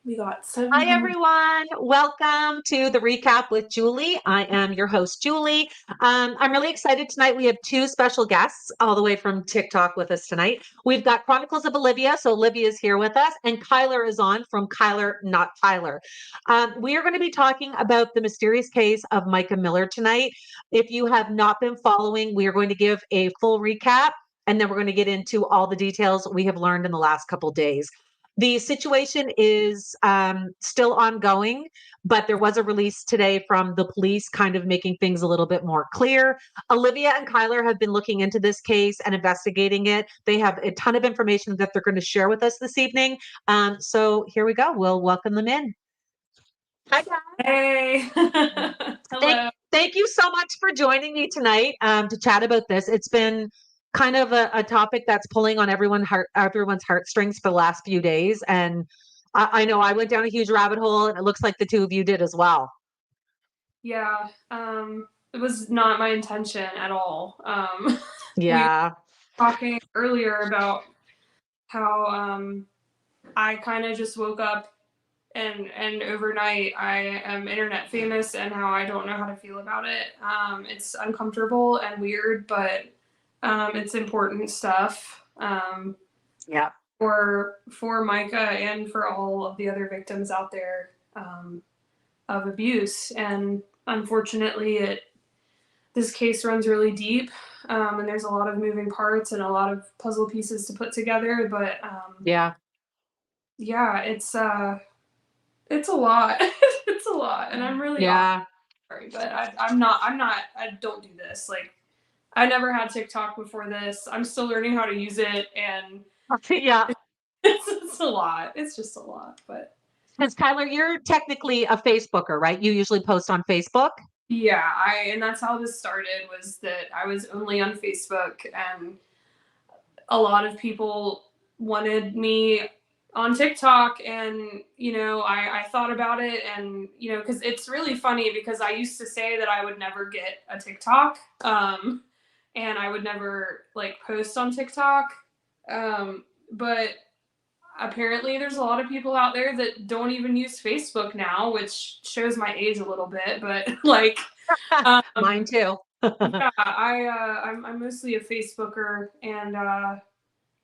We got Hi, 700. everyone. Welcome to the recap with Julie. I am your host, Julie. I'm really excited tonight. We have two special guests all the way from TikTok with us tonight. We've got Chronicles of Olivia. So Olivia is here with us, and Kyler is on from Kyler, not Tyler. We are going to be talking about the mysterious case of Mica Miller tonight. If you have not been following, we are going to give a full recap, and then we're going to get into all the details we have learned in the last couple days. The situation is still ongoing, but there was a release today from the police kind of making things a little bit more clear. Olivia and Kyler have been looking into this case and investigating it. They have a ton of information that they're going to share with us this evening. So here we go. We'll welcome them in. Hi, guys. Hey. Thank, Hello. thank you so much for joining me tonight to chat about this. It's been kind of a topic that's pulling on everyone's heartstrings for the last few days. And I know I went down a huge rabbit hole, and it looks like the two of you did as well. Yeah, it was not my intention at all. We were Yeah. talking earlier about how I kind of just woke up and overnight I am internet famous and how I don't know how to feel about it. It's uncomfortable and weird, but it's important stuff. Yeah. For Micah and for all of the other victims out there of abuse. And unfortunately, this case runs really deep, and there's a lot of moving parts and a lot of puzzle pieces to put together. But Yeah. yeah, it's a lot. It's a lot, and I'm really Yeah. sorry, but I'm not. I don't do this. Like, I never had TikTok before this. I'm still learning how to use it, and Yeah. it's a lot. It's just a lot, but Because Kyler, you're technically a Facebooker, right? You usually post on Facebook. yeah, and that's how this started, was that I was only on Facebook, and a lot of people wanted me on TikTok, and I thought about it, and because it's really funny, because I used to say that I would never get a TikTok, and I would never like post on TikTok, but apparently there's a lot of people out there that don't even use Facebook now, which shows my age a little bit, but like Mine too. yeah, I'm mostly a Facebooker, and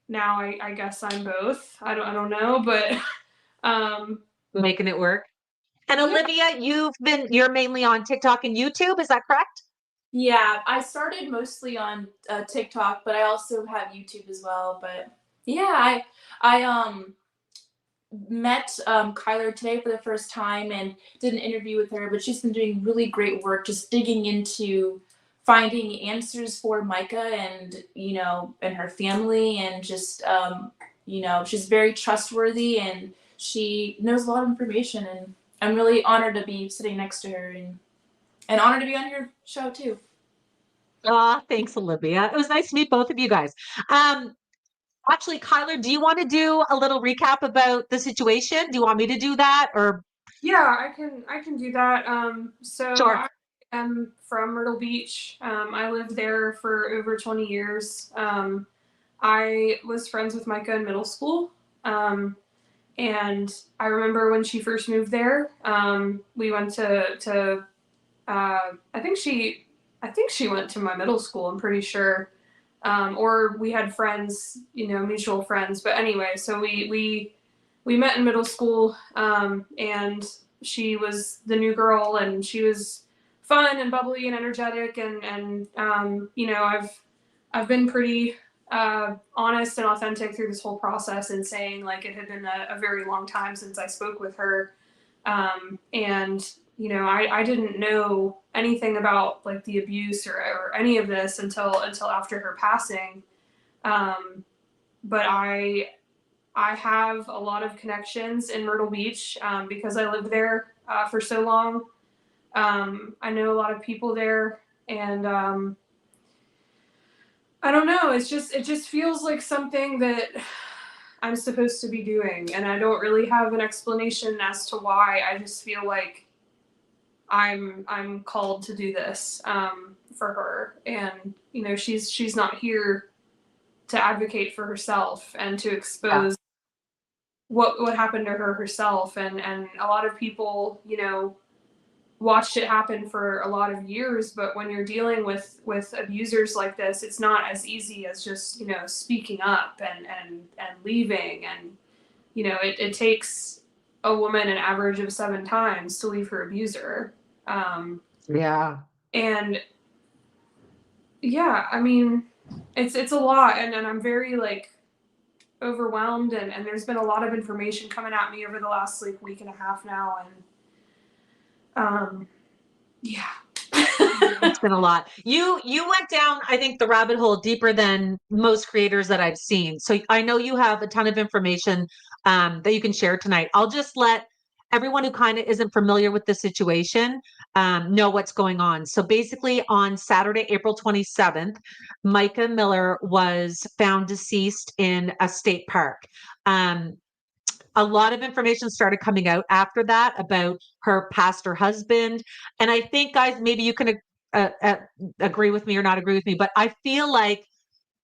now I guess I'm both. I don't know, but um Making it work. And yeah. Olivia, you're mainly on TikTok and YouTube, is that correct? Yeah, I started mostly on TikTok, but I also have YouTube as well. But yeah, I met Kyler today for the first time and did an interview with her. But she's been doing really great work, just digging into finding answers for Micah and and her family, and just she's very trustworthy and she knows a lot of information. And I'm really honored to be sitting next to her, and honored to be on your show too. Thanks, Olivia. It was nice to meet both of you guys. Um, Actually, Kyler, do you want to do a little recap about the situation? Do you want me to do that or? Yeah, I can do that. So Sure. I am from Myrtle Beach. I lived there for over 20 years. I was friends with Micah in middle school. And I remember when she first moved there, we went to I think she went to my middle school, I'm pretty sure. Or we had friends, mutual friends. But anyway, so we met in middle school, and she was the new girl, and she was fun and bubbly and energetic, and I've been pretty honest and authentic through this whole process, and saying like it had been a very long time since I spoke with her, and I didn't know anything about like the abuse or any of this until after her passing. But I have a lot of connections in Myrtle Beach, because I lived there for so long. I know a lot of people there, and I don't know. It just feels like something that I'm supposed to be doing, and I don't really have an explanation as to why. I just feel like I'm called to do this, for her, and she's not here to advocate for herself and to Yeah. expose what happened to her herself, and a lot of people, you know, watched it happen for a lot of years. But when you're dealing with abusers like this, it's not as easy as just, you know, speaking up and leaving. And you know, it takes a woman an average of 7 times to leave her abuser. Yeah. And yeah, I mean, it's a lot, and I'm very like overwhelmed, and there's been a lot of information coming at me over the last like week and a half now, and yeah. It's been a lot. You went down, I think, the rabbit hole deeper than most creators that I've seen. So I know you have a ton of information that you can share tonight. I'll just let everyone who kind of isn't familiar with the situation know what's going on. So basically, on Saturday, April 27th, Mica MIller was found deceased in a state park. A lot of information started coming out after that about her pastor husband. And I think, guys, maybe you can agree with me or not agree with me, but I feel like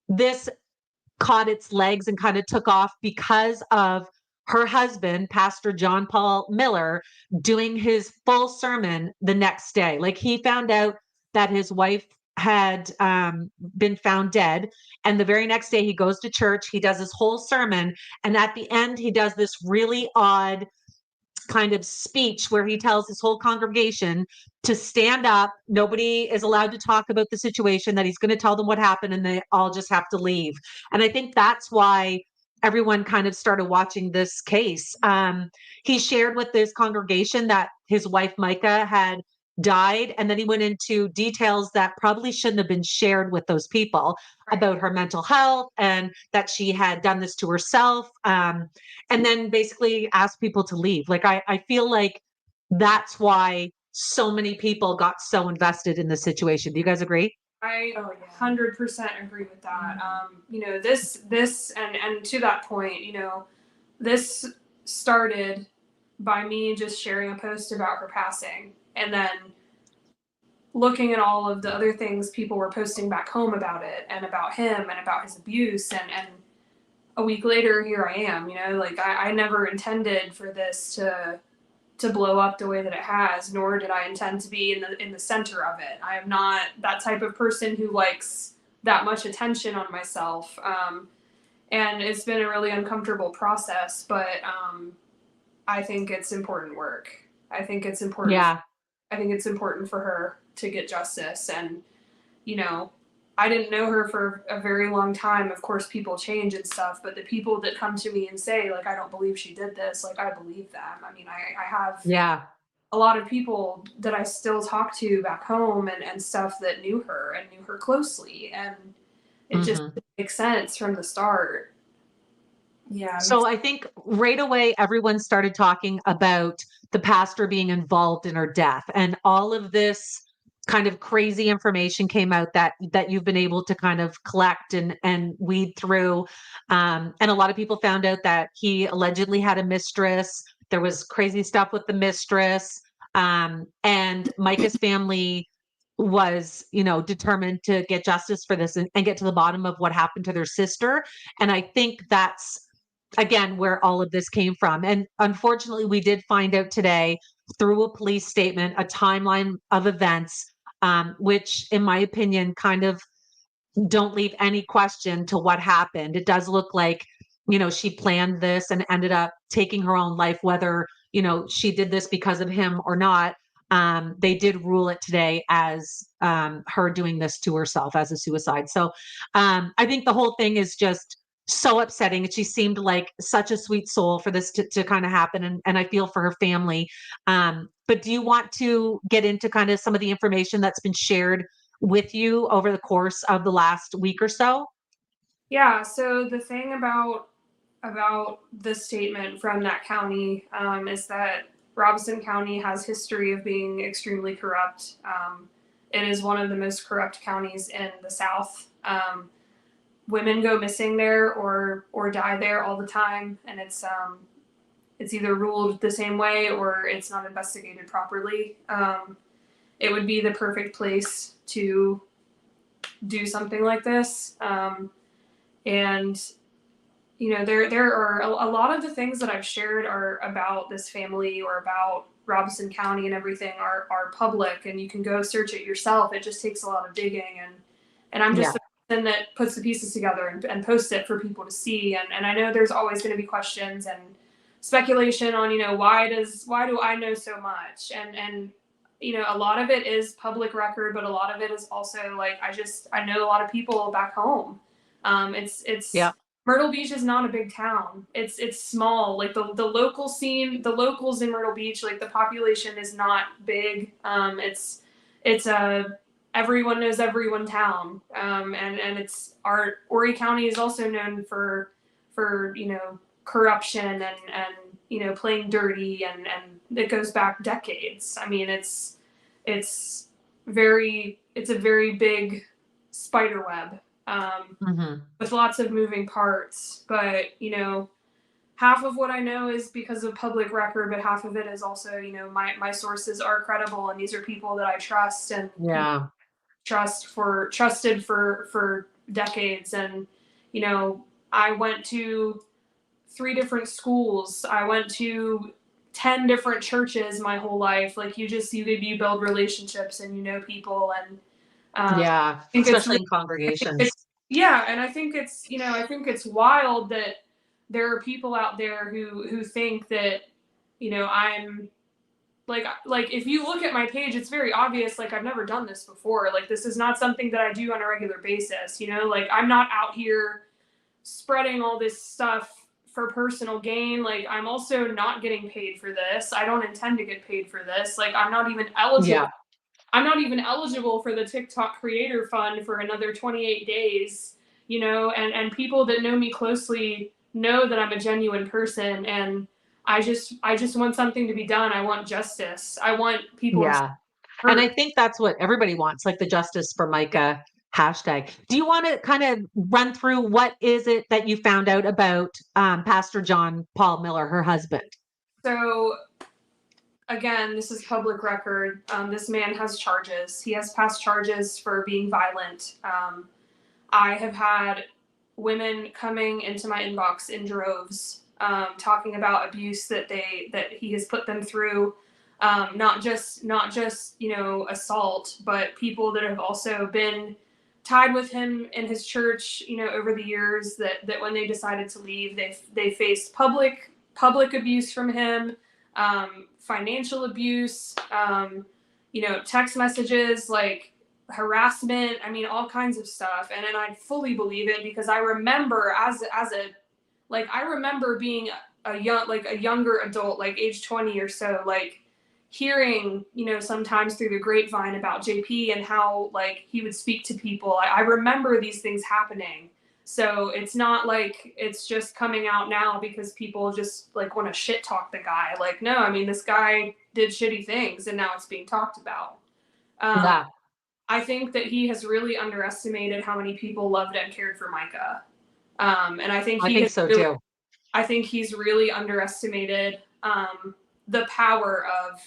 this caught its legs and kind of took off because of her husband, Pastor John Paul Miller, doing his full sermon the next day. Like, he found out that his wife had been found dead. And the very next day, he goes to church, he does his whole sermon. And at the end, he does this really odd kind of speech where he tells his whole congregation to stand up. Nobody is allowed to talk about the situation, that he's going to tell them what happened, and they all just have to leave. And I think that's why everyone kind of started watching this case. He shared with this congregation that his wife, Mica, had died. And then he went into details that probably shouldn't have been shared with those people about her mental health, and that she had done this to herself. And then basically asked people to leave. Like, I feel like that's why so many people got so invested in this situation. Do you guys agree? I 100% agree with that. You know, this and to that point, you know, this started by me just sharing a post about her passing, and then looking at all of the other things people were posting back home about it, and about him, and about his abuse, and a week later, here I am. You know, like I never intended for this to blow up the way that it has, nor did I intend to be in the center of it. I am not that type of person who likes that much attention on myself. And it's been a really uncomfortable process, but I think it's important work. I think it's important. Yeah. I think it's important for her to get justice. And, you know, I didn't know her for a very long time. Of course, people change and stuff, but the people that come to me and say, like, I don't believe she did this, like, I believe them. I mean, I have a lot of people that I still talk to back home, and stuff, that knew her and knew her closely. And it just makes sense from the start. Yeah. So I think right away, everyone started talking about the pastor being involved in her death, and all of this kind of crazy information came out that you've been able to kind of collect and weed through. And a lot of people found out that he allegedly had a mistress. There was crazy stuff with the mistress. And Micah's family was, you know, determined to get justice for this, and get to the bottom of what happened to their sister. And I think that's, again, where all of this came from. And unfortunately, we did find out today through a police statement, a timeline of events, which, in my opinion, kind of don't leave any question to what happened. It does look like, you know, she planned this and ended up taking her own life, whether, you know, she did this because of him or not. They did rule it today as her doing this to herself as a suicide. So I think the whole thing is just so upsetting. She seemed like such a sweet soul for this to kind of happen. And I feel for her family. But do you want to get into kind of some of the information that's been shared with you over the course of the last week or so? Yeah. So the thing about the statement from that county is that Robeson County has history of being extremely corrupt. It is one of the most corrupt counties in the South. Women go missing there or die there all the time, and it's either ruled the same way or it's not investigated properly. It would be the perfect place to do something like this. And there are a lot of the things that I've shared are about this family or about Robeson County and everything are public, and you can go search it yourself. It just takes a lot of digging, and I'm just Yeah. the person that puts the pieces together and posts it for people to see. And I know there's always going to be questions and speculation on, why do I know so much? And a lot of it is public record, but a lot of it is also like I know a lot of people back home. It's Yeah. Myrtle Beach is not a big town. It's small. Like the local scene, the locals in Myrtle Beach, like the population is not big. It's a everyone knows everyone town. And it's our Horry County is also known for corruption and playing dirty, and it goes back decades. I mean, it's a very big spider web. With lots of moving parts, but half of what I know is because of public record, but half of it is also, my sources are credible, and these are people that I trust and Yeah. trusted for decades. And I went to 3 different schools. I went to 10 different churches my whole life. Like you build relationships and people, and Yeah. I think Especially in congregations. yeah, and I think it's wild that there are people out there who think that I'm like if you look at my page, it's very obvious. Like I've never done this before. Like this is not something that I do on a regular basis. Like I'm not out here spreading all this stuff for personal gain. Like I'm also not getting paid for this. I don't intend to get paid for this. Like I'm not even eligible. Yeah. I'm not even eligible for the TikTok Creator Fund for another 28 days, and people that know me closely know that I'm a genuine person, and I just want something to be done. I want justice. I want people to Yeah. hurt. And I think that's what everybody wants, like the Justice for Mica hashtag. Do you want to kind of run through what is it that you found out about Pastor John Paul Miller, her husband? So again, this is public record. This man has charges. He has past charges for being violent. I have had women coming into my inbox in droves, talking about abuse that he has put them through. Not just assault, but people that have also been tied with him in his church, over the years, that when they decided to leave, they faced public abuse from him, financial abuse, text messages, like harassment. I mean, all kinds of stuff. And then I fully believe it, because I remember I remember being a younger adult, like age 20 or so, like hearing, sometimes through the grapevine about JP and how like he would speak to people. I remember these things happening. So it's not like it's just coming out now because people just like want to shit talk the guy. Like, no, I mean, this guy did shitty things and now it's being talked about. Yeah. I think that he has really underestimated how many people loved and cared for Mica. And I think too. I think he's really underestimated the power of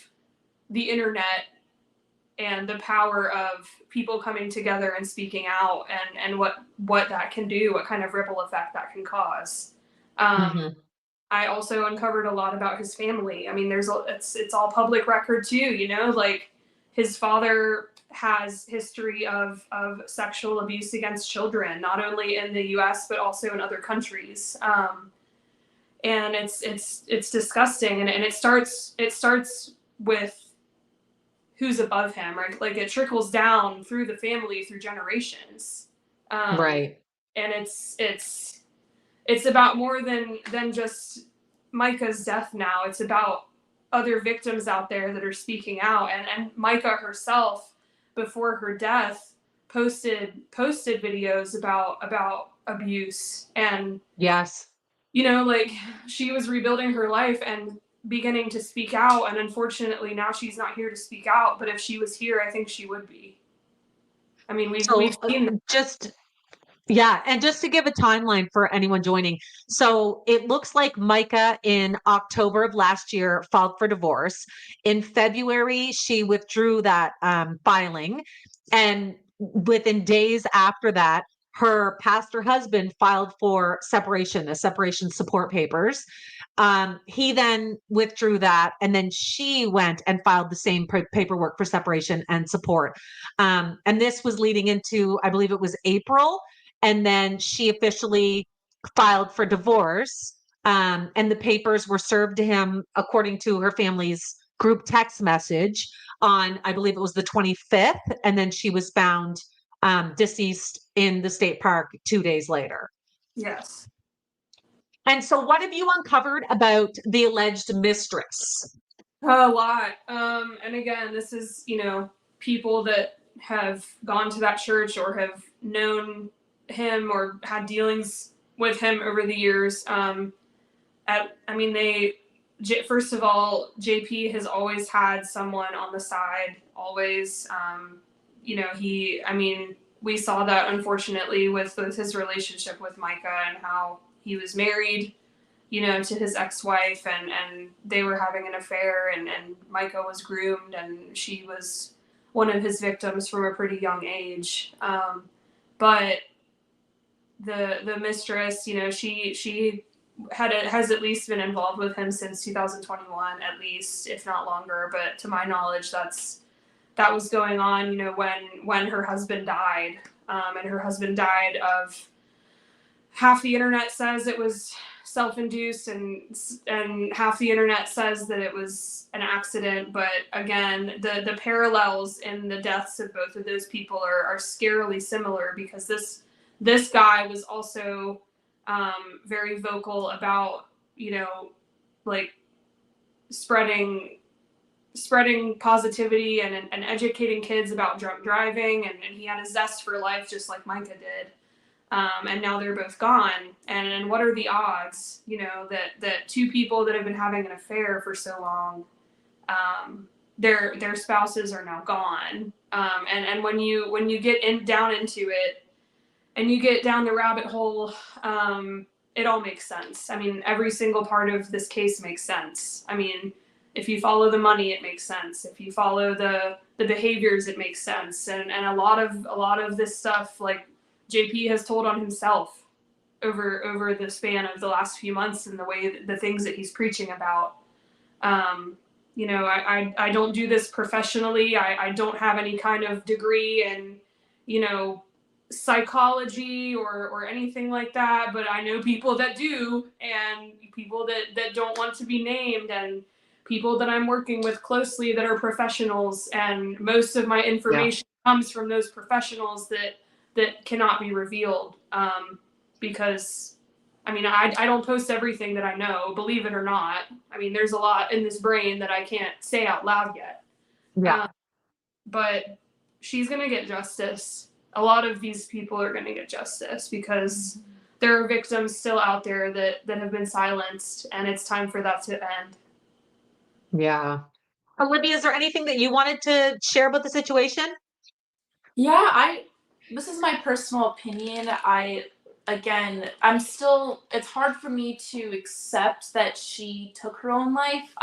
the internet and the power of people coming together and speaking out, and what that can do, what kind of ripple effect that can cause. I also uncovered a lot about his family. I mean, it's all public record too, like his father has history of sexual abuse against children, not only in the US, but also in other countries. And it's disgusting. And it starts with who's above him, right? Like it trickles down through the family, through generations. Right. And it's about more than just Mica's death now. It's about other victims out there that are speaking out. And Mica herself, before her death, posted videos about abuse. And yes, like she was rebuilding her life and beginning to speak out, and unfortunately now she's not here to speak out, but if she was here, I think she would be. I mean, we've seen that. And just to give a timeline for anyone joining. So it looks like Mica in October of last year filed for divorce. In February, she withdrew that filing. And within days after that, her pastor husband filed for separation, a separation support papers. He then withdrew that, and then she went and filed the same paperwork for separation and support. And this was leading into, I believe it was April, and then she officially filed for divorce. And the papers were served to him according to her family's group text message on, I believe it was the 25th, and then she was found deceased in the state park 2 days later. Yes. And so what have you uncovered about the alleged mistress? A lot. And again, this is, people that have gone to that church or have known him or had dealings with him over the years. First of all, JP has always had someone on the side, always. We saw that unfortunately with his relationship with Mica and how he was married, to his ex-wife, and they were having an affair, and Mica was groomed, and she was one of his victims from a pretty young age. But the mistress, she has at least been involved with him since 2021, at least, if not longer. But to my knowledge, that was going on, when her husband died. And her husband died of, half the internet says it was self-induced, and half the internet says that it was an accident. But again, the parallels in the deaths of both of those people are scarily similar, because this guy was also very vocal about, like spreading positivity and educating kids about drunk driving, and he had a zest for life just like Mica did. And now they're both gone. And what are the odds, that two people that have been having an affair for so long, their spouses are now gone. And when you get down into it, and you get down the rabbit hole, it all makes sense. I mean, every single part of this case makes sense. I mean, if you follow the money, it makes sense. If you follow the behaviors, it makes sense. And a lot of this stuff, like, JP has told on himself over the span of the last few months, and the things that he's preaching about. I don't do this professionally. I don't have any kind of degree in, psychology or anything like that, but I know people that do, and people that don't want to be named, and people that I'm working with closely that are professionals, and most of my information comes from those professionals that cannot be revealed, because I don't post everything that I know, believe it or not. I mean, there's a lot in this brain that I can't say out loud yet. But she's gonna get justice. A lot of these people are gonna get justice, because there are victims still out there that have been silenced, and it's time for that to end. Yeah. Olivia, is there anything that you wanted to share about the situation? Yeah, this is my personal opinion. It's hard for me to accept that she took her own life.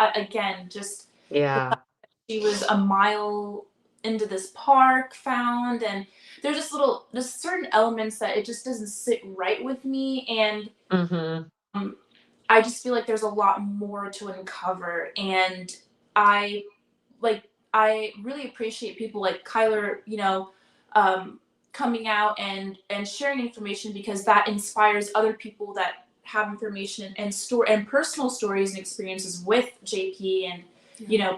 She was a mile into this park found, and there's just certain elements that it just doesn't sit right with me. And I just feel like there's a lot more to uncover. And I really appreciate people like Kyler, coming out and sharing information, because that inspires other people that have information and personal stories and experiences with JP and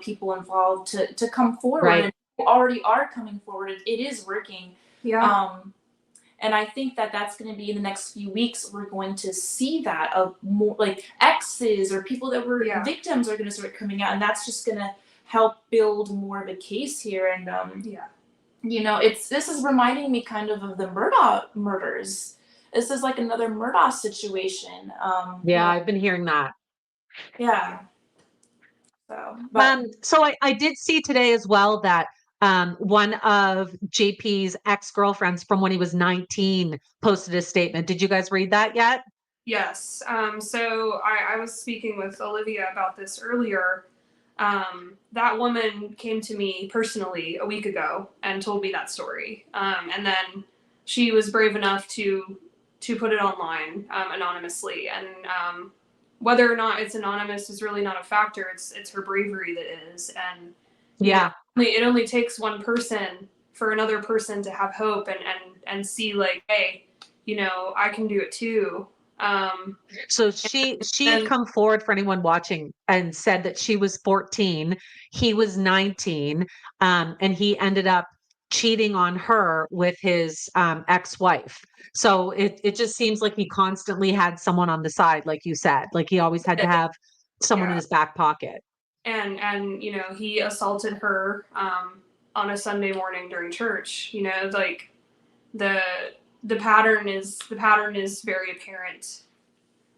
people involved to come forward. Right. And who already are coming forward. It is working. And I think that that's going to be in the next few weeks. We're going to see that of more like exes or people that were victims are going to start coming out, and that's just going to help build more of a case here. And this is reminding me kind of the Murdaugh murders. This is like another Murdaugh situation. I've been hearing that. Yeah. So I did see today as well that one of JP's ex-girlfriends from when he was 19 posted a statement. Did you guys read that yet? Yes. So I was speaking with Olivia about this earlier. That woman came to me personally a week ago and told me that story. And then she was brave enough to put it online anonymously, and whether or not it's anonymous is really not a factor. It's her bravery that is, and Yeah. it only takes one person for another person to have hope and see like, hey, I can do it too. So she had come forward, for anyone watching, and said that she was 14, he was 19, and he ended up cheating on her with his ex-wife. So it just seems like he constantly had someone on the side, like you said, like he always had to have someone in his back pocket. And he assaulted her on a Sunday morning during church. Like the pattern is very apparent.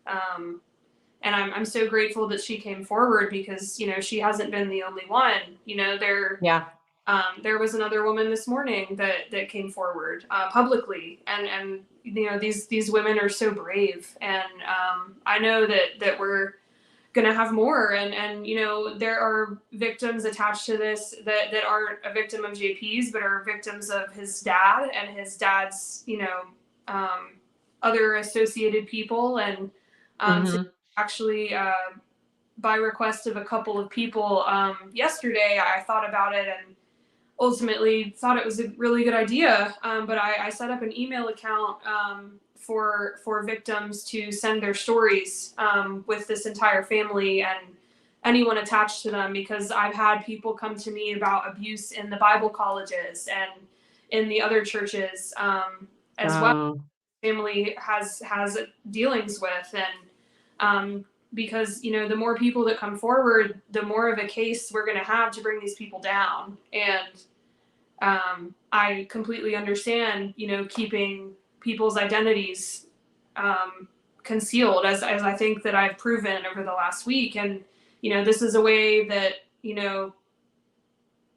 And I'm so grateful that she came forward, because she hasn't been the only one. There was another woman this morning that came forward publicly, and these women are so brave, and I know that we're gonna have more, and there are victims attached to this that aren't a victim of JP's, but are victims of his dad and his dad's other associated people, and so actually by request of a couple of people yesterday, I thought about it and ultimately thought it was a really good idea, but I set up an email account for victims to send their stories with this entire family and anyone attached to them, because I've had people come to me about abuse in the Bible colleges and in the other churches as well. Family has dealings with, and because the more people that come forward, the more of a case we're going to have to bring these people down. And I completely understand keeping people's identities concealed, as I think that I've proven over the last week. And this is a way that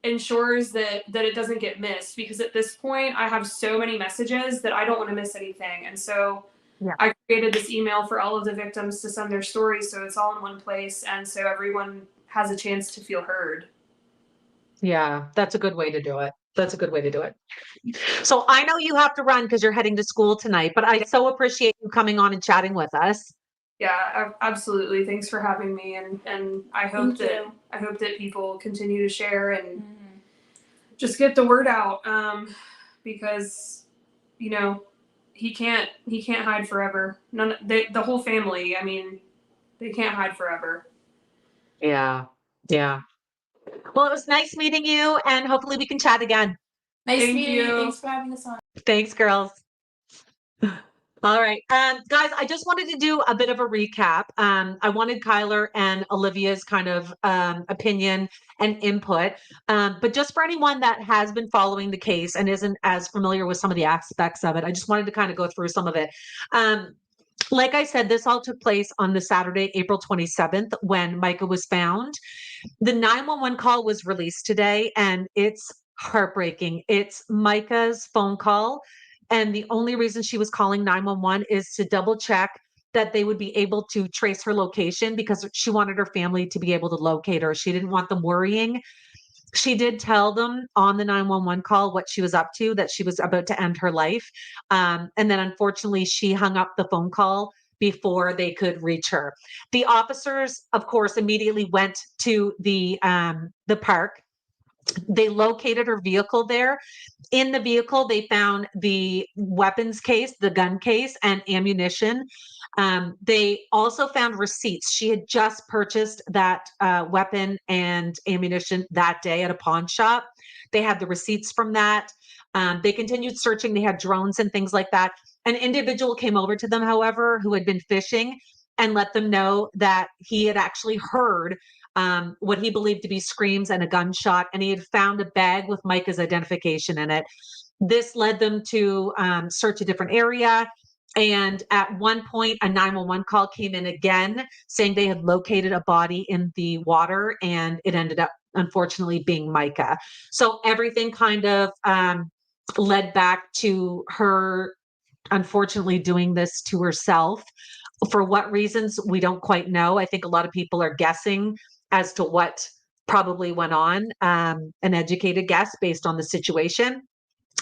ensures that it doesn't get missed, because at this point I have so many messages that I don't want to miss anything. And so I created this email for all of the victims to send their stories, so it's all in one place, and so everyone has a chance to feel heard. Yeah, that's a good way to do it. So I know you have to run because you're heading to school tonight, but I so appreciate you coming on and chatting with us. Yeah, absolutely. Thanks for having me, and I hope that people continue to share and just get the word out, because he can't hide forever. The whole family. I mean, they can't hide forever. Yeah. Well, it was nice meeting you, and hopefully we can chat again. Nice meeting you. Thanks for having us on. Thanks, girls. All right. Guys, I just wanted to do a bit of a recap. I wanted Kyler and Olivia's kind of opinion and input. But just for anyone that has been following the case and isn't as familiar with some of the aspects of it, I just wanted to kind of go through some of it. Like I said, this all took place on the Saturday, April 27th, when Mica was found. The 911 call was released today, and it's heartbreaking. It's Mica's phone call. And the only reason she was calling 911 is to double check that they would be able to trace her location, because she wanted her family to be able to locate her. She didn't want them worrying. She did tell them on the 911 call what she was up to, that she was about to end her life. And then unfortunately, she hung up the phone call before they could reach her. The officers, of course, immediately went to the park. They located her vehicle there. In the vehicle, they found the weapons case, the gun case, and ammunition. They also found receipts. She had just purchased that weapon and ammunition that day at a pawn shop. They had the receipts from that. They continued searching. They had drones and things like that. An individual came over to them, however, who had been fishing, and let them know that he had actually heard what he believed to be screams and a gunshot, and he had found a bag with Mica's identification in it. This led them to search a different area. And at one point, a 911 call came in again saying they had located a body in the water, and it ended up, unfortunately, being Mica. So everything kind of led back to her, unfortunately, doing this to herself. For what reasons, we don't quite know. I think a lot of people are guessing as to what probably went on, an educated guess based on the situation.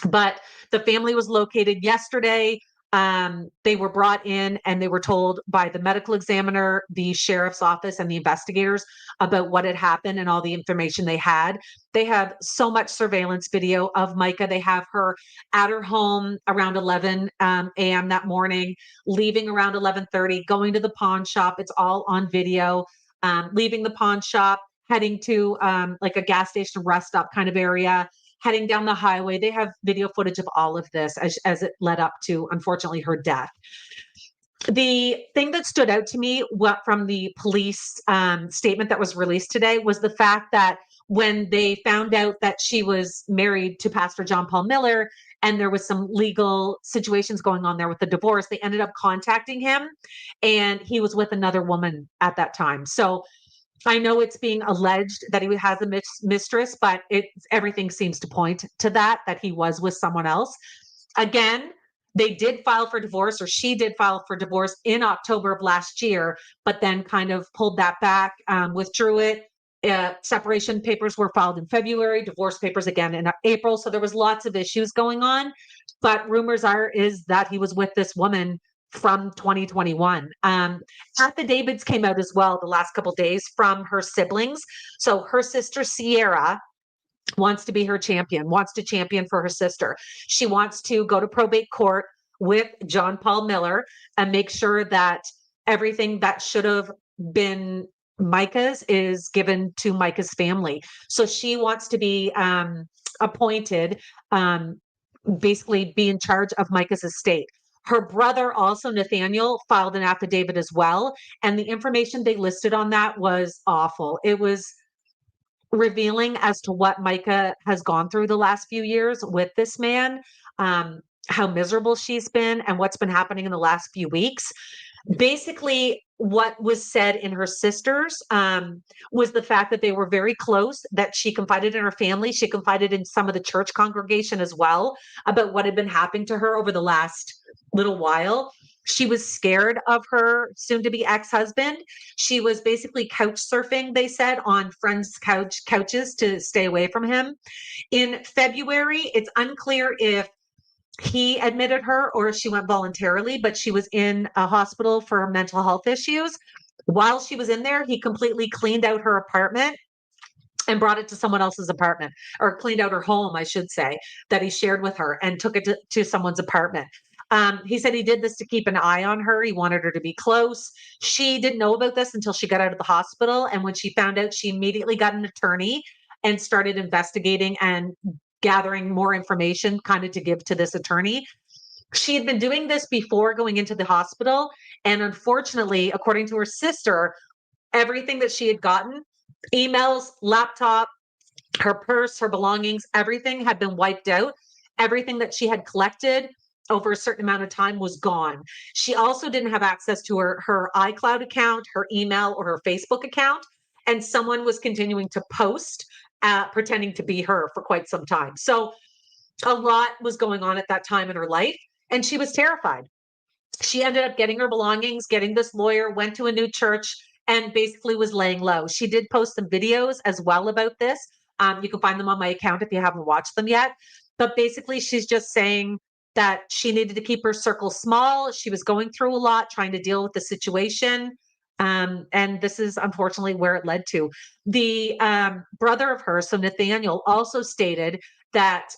But the family was located yesterday. They were brought in and they were told by the medical examiner, the sheriff's office, and the investigators about what had happened and all the information they had. They have so much surveillance video of Mica. They have her at her home around 11 a.m. that morning, leaving around 11:30, going to the pawn shop. It's all on video. Leaving the pawn shop, heading to like a gas station rest stop kind of area, heading down the highway. They have video footage of all of this as it led up to, unfortunately, her death. The thing that stood out to me from the police statement that was released today was the fact that when they found out that she was married to Pastor John Paul Miller and there was some legal situations going on there with the divorce, they ended up contacting him, and he was with another woman at that time. So I know it's being alleged that he has a mistress, but everything seems to point to that he was with someone else. Again, they did file for divorce, or she did file for divorce in October of last year, but then kind of pulled that back, withdrew it. Separation papers were filed in February, divorce papers again in April. So there was lots of issues going on, but rumors is that he was with this woman from 2021. Affidavits came out as well the last couple of days from her siblings. So her sister Sierra wants to be her champion, wants to champion for her sister. She wants to go to probate court with John Paul Miller and make sure that everything that should have been Mica's is given to Mica's family. So she wants to be appointed, basically be in charge of Mica's estate. Her brother, also Nathaniel, filed an affidavit as well. And the information they listed on that was awful. It was revealing as to what Mica has gone through the last few years with this man, how miserable she's been, and what's been happening in the last few weeks. Basically, what was said in her sisters was the fact that they were very close, that she confided in her family. She confided in some of the church congregation as well about what had been happening to her over the last little while. She was scared of her soon-to-be ex-husband. She was basically couch surfing, they said, on friends' couches to stay away from him. In February, it's unclear if he admitted her or if she went voluntarily, but she was in a hospital for mental health issues. While she was in there, he completely cleaned out her apartment and brought it to someone else's apartment, or cleaned out her home, I should say, that he shared with her, and took it to someone's apartment. He said he did this to keep an eye on her. He wanted her to be close. She didn't know about this until she got out of the hospital. And when she found out, she immediately got an attorney and started investigating and gathering more information kind of to give to this attorney. She had been doing this before going into the hospital. And unfortunately, according to her sister, everything that she had gotten, emails, laptop, her purse, her belongings, everything had been wiped out. Everything that she had collected over a certain amount of time was gone. She also didn't have access to her iCloud account, her email, or her Facebook account. And someone was continuing to post, pretending to be her for quite some time. So a lot was going on at that time in her life, and she was terrified. She ended up getting her belongings, getting this lawyer, went to a new church, and basically was laying low. She did post some videos as well about this. You can find them on my account if you haven't watched them yet. But basically, she's just saying that she needed to keep her circle small. She was going through a lot, trying to deal with the situation. And this is unfortunately where it led to. The brother of hers, so Nathaniel, also stated that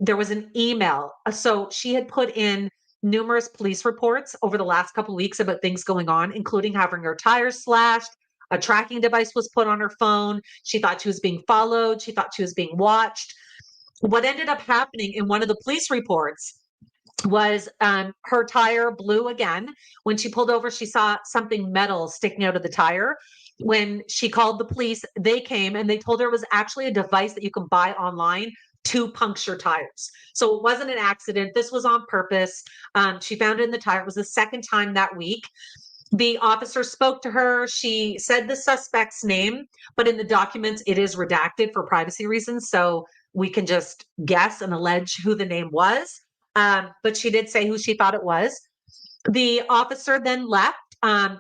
there was an email. So she had put in numerous police reports over the last couple of weeks about things going on, including having her tires slashed. A tracking device was put on her phone. She thought she was being followed. She thought she was being watched. What ended up happening in one of the police reports was her tire blew again. When she pulled over, she saw something metal sticking out of the tire. When she called the police, they came and they told her it was actually a device that you can buy online to puncture tires. So it wasn't an accident. This was on purpose. She found it in the tire. It was the second time that week. The officer spoke to her. She said the suspect's name, but in the documents, it is redacted for privacy reasons. So we can just guess and allege who the name was. But she did say who she thought it was. The officer then left.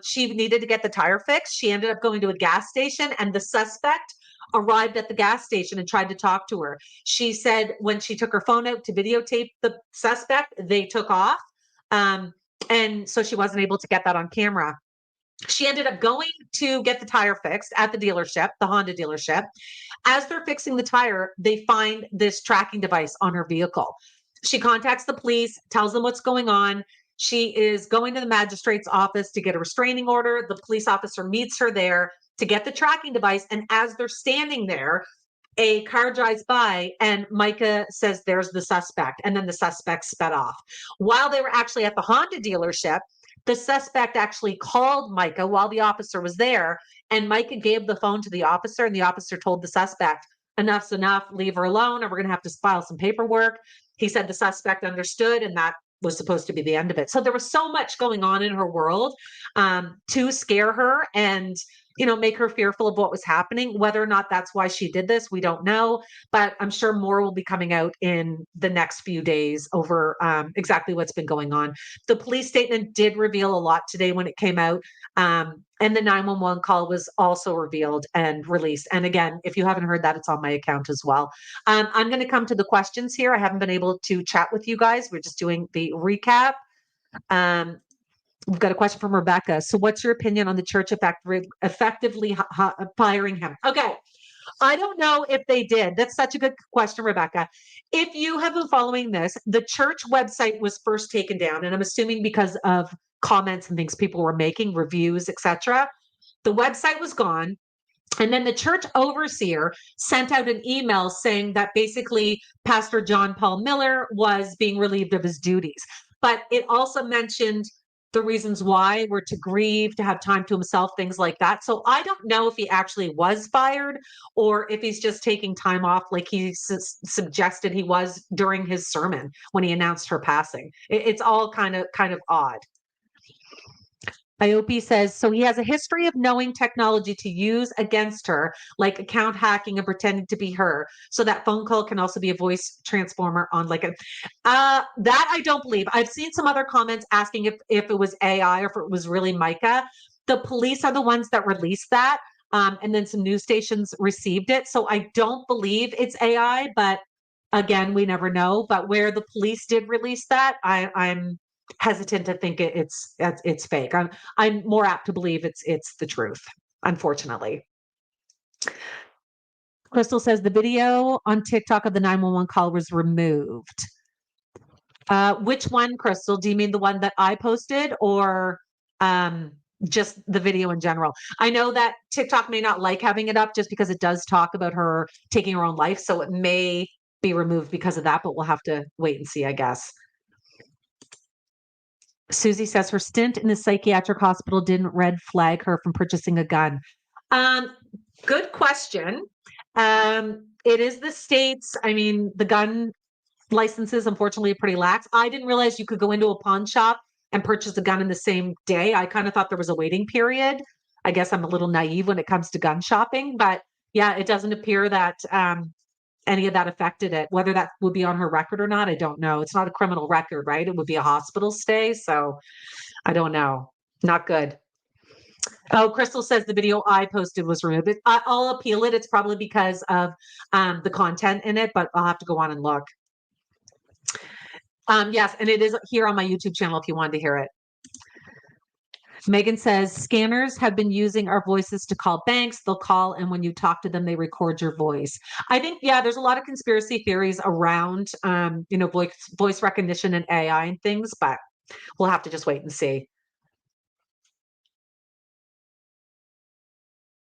She needed to get the tire fixed. She ended up going to a gas station, and the suspect arrived at the gas station and tried to talk to her. She said when she took her phone out to videotape the suspect, they took off. And so she wasn't able to get that on camera. She ended up going to get the tire fixed at the dealership, the Honda dealership. As they're fixing the tire, they find this tracking device on her vehicle. She contacts the police, tells them what's going on. She is going to the magistrate's office to get a restraining order. The police officer meets her there to get the tracking device. And as they're standing there, a car drives by and Mica says, "There's the suspect." And then the suspect sped off. While they were actually at the Honda dealership, the suspect actually called Mica while the officer was there. And Mica gave the phone to the officer, and the officer told the suspect, "Enough's enough, leave her alone, or we're going to have to file some paperwork." He said the suspect understood, and that was supposed to be the end of it. So there was so much going on in her world to scare her and make her fearful of what was happening. Whether or not that's why she did this, we don't know. But I'm sure more will be coming out in the next few days over exactly what's been going on. The police statement did reveal a lot today when it came out. And the 911 call was also revealed and released. And again, if you haven't heard that, it's on my account as well. I'm going to come to the questions here. I haven't been able to chat with you guys. We're just doing the recap. We've got a question from Rebecca. So what's your opinion on the church effectively firing him? Okay. I don't know if they did. That's such a good question, Rebecca. If you have been following this, the church website was first taken down, and I'm assuming because of comments and things people were making, reviews, etc. The website was gone. And then the church overseer sent out an email saying that basically Pastor John Paul Miller was being relieved of his duties. But it also mentioned the reasons why were to grieve, to have time to himself, things like that. So I don't know if he actually was fired or if he's just taking time off like he suggested he was during his sermon when he announced her passing. It's all kind of odd. IOP says, so he has a history of knowing technology to use against her, like account hacking and pretending to be her. So that phone call can also be a voice transformer on like that I don't believe. I've seen some other comments asking if it was AI or if it was really Mica. The police are the ones that released that. And then some news stations received it. So I don't believe it's AI, but again, we never know. But where the police did release that, I'm hesitant to think it's fake. I'm more apt to believe it's the truth, unfortunately. Crystal says the video on TikTok of the 911 call was removed. Which one, Crystal? Do you mean the one that I posted or just the video in general? I know that TikTok may not like having it up just because it does talk about her taking her own life. So it may be removed because of that, but we'll have to wait and see, I guess. Susie says her stint in the psychiatric hospital didn't red flag her from purchasing a gun. Good question. It is the States. I mean, the gun licenses, unfortunately, are pretty lax. I didn't realize you could go into a pawn shop and purchase a gun in the same day. I kind of thought there was a waiting period. I guess I'm a little naive when it comes to gun shopping, but yeah, it doesn't appear that any of that affected it. Whether that would be on her record or not, I don't know. It's not a criminal record, right? It would be a hospital stay. So I don't know. Not good. Oh, Crystal says the video I posted was removed. I'll appeal it. It's probably because of the content in it, but I'll have to go on and look. Yes, and it is here on my YouTube channel if you wanted to hear it. Megan says, scanners have been using our voices to call banks. They'll call, and when you talk to them, they record your voice. I think, yeah, there's a lot of conspiracy theories around, voice recognition and AI and things, but we'll have to just wait and see.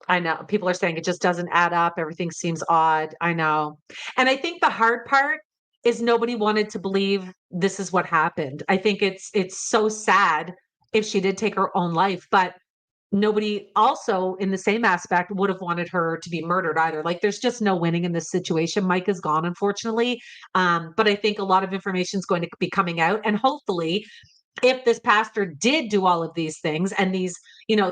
I know people are saying it just doesn't add up. Everything seems odd. I know. And I think the hard part is nobody wanted to believe this is what happened. I think it's so sad if she did take her own life, but nobody also in the same aspect would have wanted her to be murdered either. Like there's just no winning in this situation. Mike is gone, unfortunately. But I think a lot of information is going to be coming out, and hopefully if this pastor did do all of these things and these,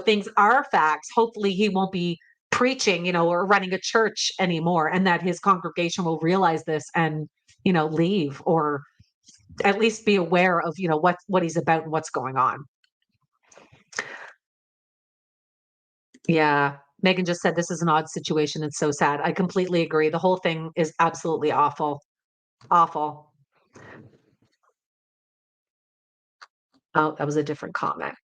things are facts, hopefully he won't be preaching, or running a church anymore, and that his congregation will realize this and, leave, or at least be aware of, what he's about and what's going on. Yeah. Megan just said this is an odd situation. It's so sad. I completely agree. The whole thing is absolutely awful. Awful. Oh, that was a different comment.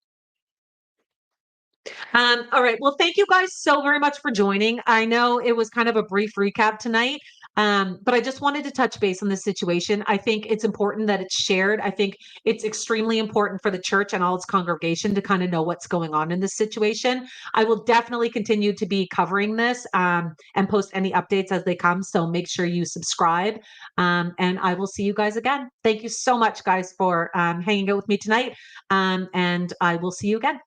All right. Well, thank you guys so very much for joining. I know it was kind of a brief recap tonight, but I just wanted to touch base on this situation. I think it's important that it's shared. I think it's extremely important for the church and all its congregation to kind of know what's going on in this situation. I will definitely continue to be covering this and post any updates as they come. So make sure you subscribe, and I will see you guys again. Thank you so much, guys, for hanging out with me tonight, and I will see you again.